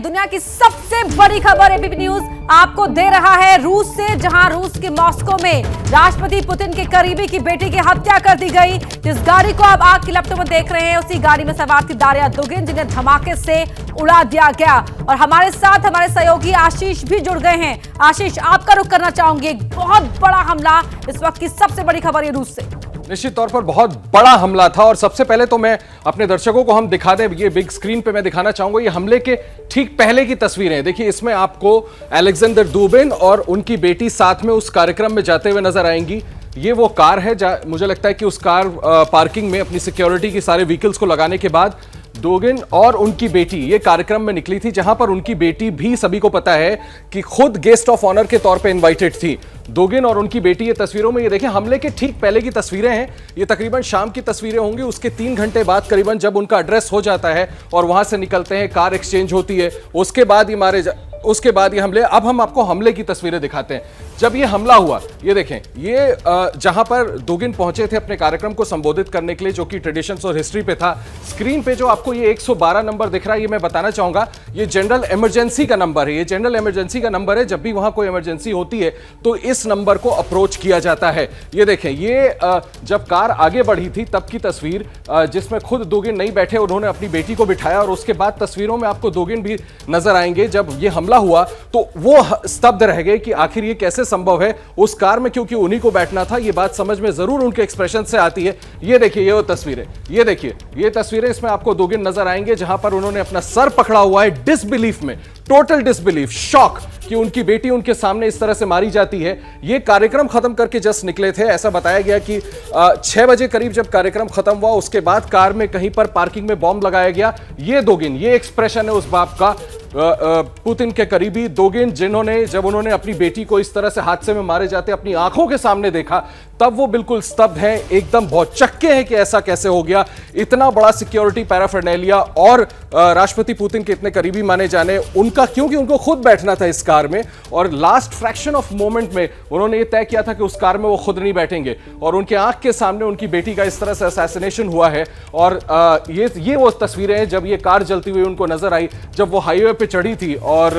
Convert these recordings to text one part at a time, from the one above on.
दुनिया की सबसे बड़ी खबर एबीपी न्यूज आपको दे रहा है रूस से, जहां रूस के मॉस्को में राष्ट्रपति पुतिन के करीबी की बेटी की हत्या कर दी गई। जिस गाड़ी को आप आग की लपटों में देख रहे हैं, उसी गाड़ी में सवार थी दारिया दुगिन, जिन्हें धमाके से उड़ा दिया गया। और हमारे साथ हमारे सहयोगी आशीष भी जुड़ गए हैं। आशीष, आपका रुख करना चाहूंगी, एक बहुत बड़ा हमला, इस वक्त की सबसे बड़ी खबर है रूस से। निश्चित तौर पर बहुत बड़ा हमला था और सबसे पहले तो मैं अपने दर्शकों को हम दिखा दें, ये बिग स्क्रीन पे मैं दिखाना चाहूंगा ये हमले के ठीक पहले की तस्वीरें। देखिए, इसमें आपको अलेक्जेंडर दुगिन और उनकी बेटी साथ में उस कार्यक्रम में जाते हुए नजर आएंगी। ये वो कार है, मुझे लगता है कि उस कार पार्किंग में अपनी सिक्योरिटी की सारे व्हीकल्स को लगाने के बाद दुगिन और उनकी बेटी ये कार्यक्रम में निकली थी, जहां पर उनकी बेटी भी सभी को पता है कि खुद गेस्ट ऑफ ऑनर के तौर पे इनवाइटेड थी। दुगिन और उनकी बेटी ये तस्वीरों में, ये देखें, हमले के ठीक पहले की तस्वीरें हैं। ये तकरीबन शाम की तस्वीरें होंगी, उसके 3 घंटे बाद करीबन जब उनका एड्रेस हो जाता है और वहां से निकलते हैं, कार एक्सचेंज होती है, उसके बाद ये हमले। अब हम आपको हमले की तस्वीरें दिखाते हैं। जब ये हमला हुआ, ये देखें, ये जहां पर दुगिन पहुंचे थे अपने कार्यक्रम को संबोधित करने के लिए, जो कि ट्रेडिशंस और हिस्ट्री पे था। स्क्रीन पे जो आपको ये 112 नंबर दिख रहा है, ये मैं बताना चाहूंगा, ये जनरल इमरजेंसी का नंबर है। ये जनरल इमरजेंसी का नंबर है। जब भी वहां कोई इमरजेंसी होती है तो इस नंबर को अप्रोच किया जाता है। ये देखें, ये जब कार आगे बढ़ी थी तब की तस्वीर, जिसमें खुद दुगिन नहीं बैठे, उन्होंने अपनी बेटी को बिठाया और उसके बाद तस्वीरों में आपको दुगिन भी नजर आएंगे। जब ये हमला हुआ तो वो स्तब्ध रह गए कि आखिर ये कैसे संभव है उस कार में, क्योंकि उन्हीं को बैठना था। ये बात समझ में जरूर उनके एक्सप्रेशन से आती है। ये देखिए, ये वो तस्वीरें, ये देखिए, ये तस्वीरें, इसमें आपको दुगिन नजर आएंगे जहां पर उन्होंने अपना सर पकड़ा हुआ है, डिसबिलीफ में, टोटल डिसबिलीफ, शॉक कि उनकी बेटी उनके सामने इस तरह से मारी जाती है। ये कार्यक्रम खत्म करके जस्ट निकले थे। ऐसा बताया गया कि 6 बजे करीब जब कार्यक्रम खत्म हुआ, उसके बाद कार में कहीं पर पार्किंग में बॉम्ब लगाया गया। ये दुगिन, ये एक्सप्रेशन है उस बाप का, पुतिन के करीबी दुगिन, जिन्होंने जब उन्होंने अपनी बेटी को इस तरह से हादसे में मारे जाते अपनी आंखों के सामने देखा, तब वो बिल्कुल स्तब्ध हैं, एकदम बहुत चक्के हैं कि ऐसा कैसे हो गया। इतना बड़ा सिक्योरिटी पैराफर्नैलिया और राष्ट्रपति पुतिन के इतने करीबी माने जाने उनका, क्योंकि उनको खुद बैठना था इस कार में और लास्ट फ्रैक्शन ऑफ मोमेंट में उन्होंने ये तय किया था कि उस कार में वो खुद नहीं बैठेंगे और उनके आंख के सामने उनकी बेटी का इस तरह से असैसिनेशन हुआ है। और ये वो तस्वीरें हैं जब ये कार जलती हुई उनको नजर आई, जब वो हाईवे पे चढ़ी थी और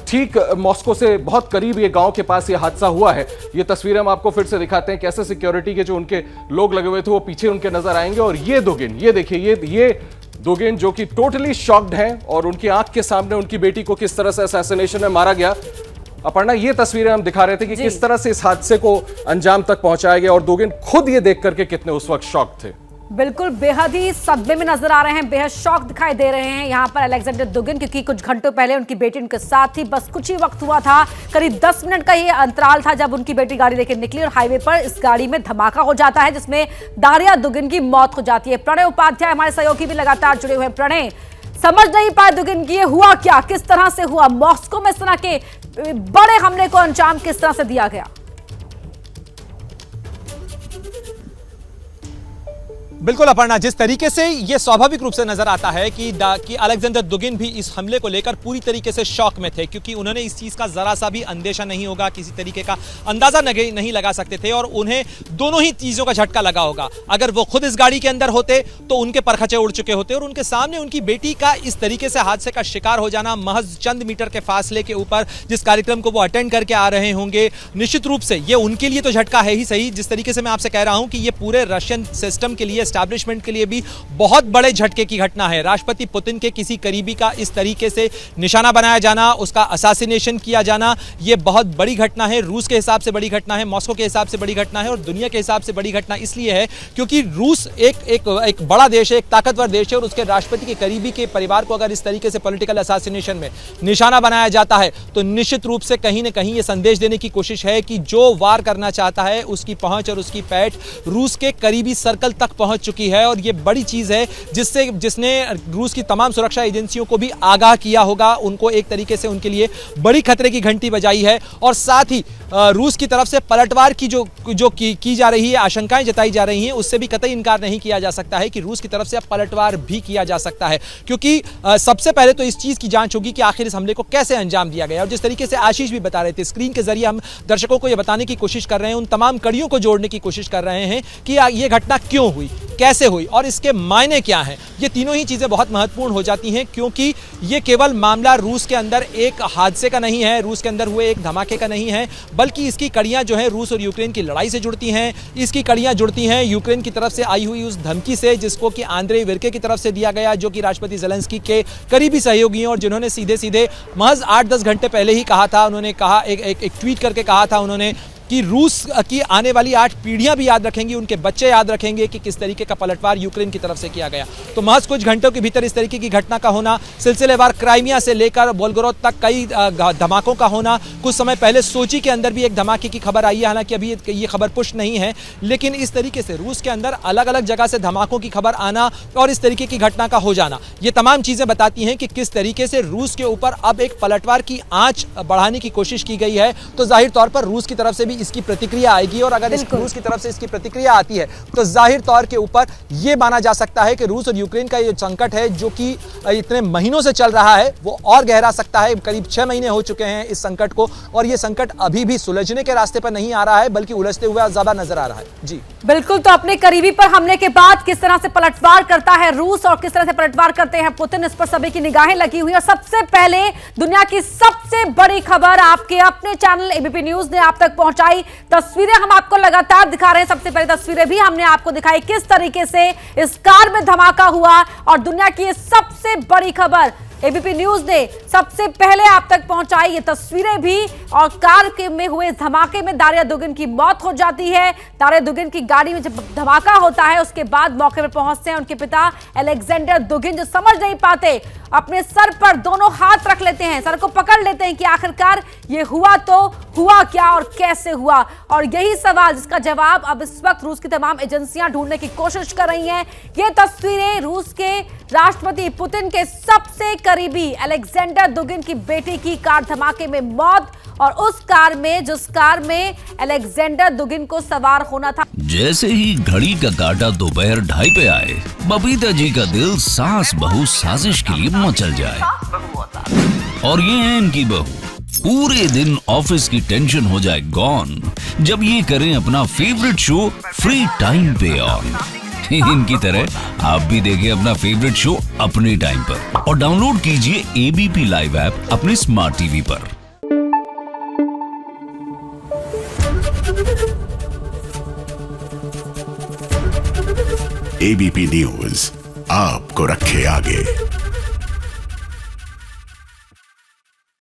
ठीक मॉस्को से बहुत करीब ये गांव के पास ये हादसा हुआ है। ये तस्वीरें हम आपको फिर से दिखाते हैं, कैसे सिक्योरिटी के जो उनके लोग लगे हुए थे वो पीछे उनके नजर आएंगे। और ये दुगिन, ये देखिए, ये दुगिन जो कि टोटली शॉक्ड हैं और उनकी आंख के सामने उनकी बेटी को किस तरह से असैसिनेशन में मारा गया। अपर्णा, ये तस्वीरें हम दिखा रहे थे कि किस तरह से इस हादसे को अंजाम तक पहुंचाया गया और दुगिन खुद ये देख करके कितने उस वक्त शॉक थे। बिल्कुल बेहद ही सदमे में नजर आ रहे हैं, बेहद शॉक दिखाई दे रहे हैं यहाँ पर अलेक्जेंडर दुगिन, क्योंकि कुछ घंटों पहले उनकी बेटी उनके साथ थी। बस कुछ ही वक्त हुआ था, करीब 10 मिनट का ये अंतराल था जब उनकी बेटी गाड़ी लेकर निकली और हाईवे पर इस गाड़ी में धमाका हो जाता है, जिसमें दारिया दुगिन की मौत हो जाती है। प्रणय उपाध्याय हमारे सहयोगी भी लगातार जुड़े हुए हैं। प्रणय, समझ नहीं पाए दुगिन की ये हुआ क्या, किस तरह से हुआ, मॉस्को में इस तरह के बड़े हमले को अंजाम किस तरह से दिया गया? बिल्कुल अपर्णा, जिस तरीके से ये स्वाभाविक रूप से नजर आता है कि अलेक्जेंडर दुगिन भी इस हमले को लेकर पूरी तरीके से शॉक में थे, क्योंकि उन्होंने इस चीज का जरा सा भी अंदेशा नहीं होगा, किसी तरीके का अंदाजा नहीं लगा सकते थे और उन्हें दोनों ही चीजों का झटका लगा होगा। अगर वो खुद इस गाड़ी के अंदर होते तो उनके परखचे उड़ चुके होते और उनके सामने उनकी बेटी का इस तरीके से हादसे का शिकार हो जाना, महज चंद मीटर के फासले के ऊपर जिस कार्यक्रम को वो अटेंड करके आ रहे होंगे, निश्चित रूप से ये उनके लिए तो झटका है ही सही। जिस तरीके से मैं आपसे कह रहा हूं कि ये पूरे रशियन सिस्टम के लिए, एस्टैब्लिशमेंट के लिए भी बहुत बड़े झटके की घटना है। राष्ट्रपति पुतिन के किसी करीबी का इस तरीके से निशाना बनाया जाना, उसका असैसिनेशन किया जाना, यह बहुत बड़ी घटना है। रूस के हिसाब से बड़ी घटना है, मॉस्को के हिसाब से बड़ी घटना है और दुनिया के हिसाब से बड़ी घटना इसलिए है क्योंकि रूस एक बड़ा देश है, एक ताकतवर देश है और उसके राष्ट्रपति के करीबी के परिवार को अगर इस तरीके से पॉलिटिकल असैसिनेशन में निशाना बनाया जाता है तो निश्चित रूप से कहीं ना कहीं यह संदेश देने की कोशिश है कि जो वार करना चाहता है उसकी पहुंच और उसकी पैठ रूस के करीबी सर्कल तक पहुंच चुकी है। और ये बड़ी चीज है जिसने रूस की तमाम सुरक्षा एजेंसियों को भी आगाह किया होगा, उनको एक तरीके से उनके लिए बड़ी खतरे की घंटी बजाई है। और साथ ही रूस की तरफ से पलटवार की जो की जा रही है, आशंकाएं जताई जा रही हैं, उससे भी कतई इनकार नहीं किया जा सकता है कि रूस की तरफ से अब पलटवार भी किया जा सकता है, क्योंकि सबसे पहले तो इस चीज की जांच होगी कि आखिर इस हमले को कैसे अंजाम दिया गया। और जिस तरीके से आशीष भी बता रहे थे, स्क्रीन के जरिए हम दर्शकों को यह बताने की कोशिश कर रहे हैं, उन तमाम कड़ियों को जोड़ने की कोशिश कर रहे हैं कि यह घटना क्यों हुई। कैसे हुई और इसके मायने क्या हैं, ये तीनों ही चीज़ें बहुत महत्वपूर्ण हो जाती हैं, क्योंकि ये केवल मामला रूस के अंदर एक हादसे का नहीं है, रूस के अंदर हुए एक धमाके का नहीं है, बल्कि इसकी कड़ियाँ जो है रूस और यूक्रेन की लड़ाई से जुड़ती हैं। इसकी कड़ियाँ जुड़ती हैं यूक्रेन की तरफ से आई हुई उस धमकी से जिसको कि आंद्रे विर्के की तरफ से दिया गया, जो कि राष्ट्रपति ज़ेलेंस्की के करीबी सहयोगी हैं और जिन्होंने सीधे सीधे महज 8-10 घंटे पहले ही कहा था, उन्होंने कहा एक ट्वीट करके कहा था उन्होंने कि रूस की आने वाली 8 पीढ़ियां भी याद रखेंगी, उनके बच्चे याद रखेंगे कि किस तरीके का पलटवार यूक्रेन की तरफ से किया गया। तो महज कुछ घंटों के भीतर इस तरीके की घटना का होना, सिलसिलेवार क्राइमिया से लेकर वोल्गोरोद तक कई धमाकों का होना, कुछ समय पहले सोची के अंदर भी एक धमाके की खबर आई है, हालांकि अभी ये खबर पुष्ट नहीं है, लेकिन इस तरीके से रूस के अंदर अलग अलग जगह से धमाकों की खबर आना और इस तरीके की घटना का हो जाना, ये तमाम चीज़ें बताती हैं कि किस तरीके से रूस के ऊपर अब एक पलटवार की आंच बढ़ाने की कोशिश की गई है। तो जाहिर तौर पर रूस की तरफ से भी इसकी प्रतिक्रिया आएगी और अगर रूस की तरफ से इसकी प्रतिक्रिया आती है तो जाहिर तौर के ऊपर यह माना जा सकता है कि रूस और यूक्रेन का ये संकट है जो कि इतने महीनों से चल रहा है वो और गहरा सकता है। करीब 6 महीने हो चुके हैं इस संकट को और ये संकट अभी भी सुलझने के रास्ते पर नहीं आ रहा है बल्कि उलझते हुए ज्यादा नजर आ रहा है। जी बिल्कुल, तो अपने करीबी पर हमले के बाद किस तरह से पलटवार करता है रूस और किस तरह से पलटवार करते हैं पुतिन, इस पर सभी की निगाहें लगी हुई। और सबसे पहले दुनिया की सबसे बड़ी खबर आपके अपने चैनल एबीपी न्यूज ने आप तक पहुंचाई। तस्वीरें हम आपको लगातार दिखा रहे हैं, सबसे पहले तस्वीरें भी हमने आपको दिखाई किस तरीके से इस कार में धमाका हुआ और दुनिया की सबसे बड़ी खबर एबीपी न्यूज ने सबसे पहले आप तक पहुंचाई ये तस्वीरें भी। और कार के में हुए धमाके में दारिया दुगिन की मौत हो जाती है। दारिया दुगिन की गाड़ी में जब धमाका होता है उसके बाद मौके पर पहुंचते हैं उनके पिता अलेक्जेंडर दुगिन, जो समझ नहीं पाते, अपने सर पर दोनों हाथ रख लेते हैं, सर को पकड़ लेते हैं कि आखिरकार ये हुआ तो हुआ क्या और कैसे हुआ। और यही सवाल जिसका जवाब अब इस वक्त रूस की तमाम एजेंसियां ढूंढने की कोशिश कर रही हैं। ये तस्वीरें रूस के राष्ट्रपति पुतिन के सबसे करीबी अलेक्जेंडर दुगिन की बेटी की कार धमाके में मौत और उस कार में जिस कार में अलेक्जेंडर दुगिन को सवार होना था। जैसे ही घड़ी का काटा दोपहर 2:30 पे आए, बबीता जी का दिल सास बहू साजिश के लिए मचल जाए। और ये है इनकी बहू, पूरे दिन ऑफिस की टेंशन हो जाए गॉन जब ये करें अपना फेवरेट शो फ्री टाइम पे ऑन। इनकी तरह आप भी देखें अपना फेवरेट शो अपने टाइम पर और डाउनलोड कीजिए एबीपी लाइव ऐप अपने स्मार्ट टीवी पर। एबीपी न्यूज आपको रखे आगे।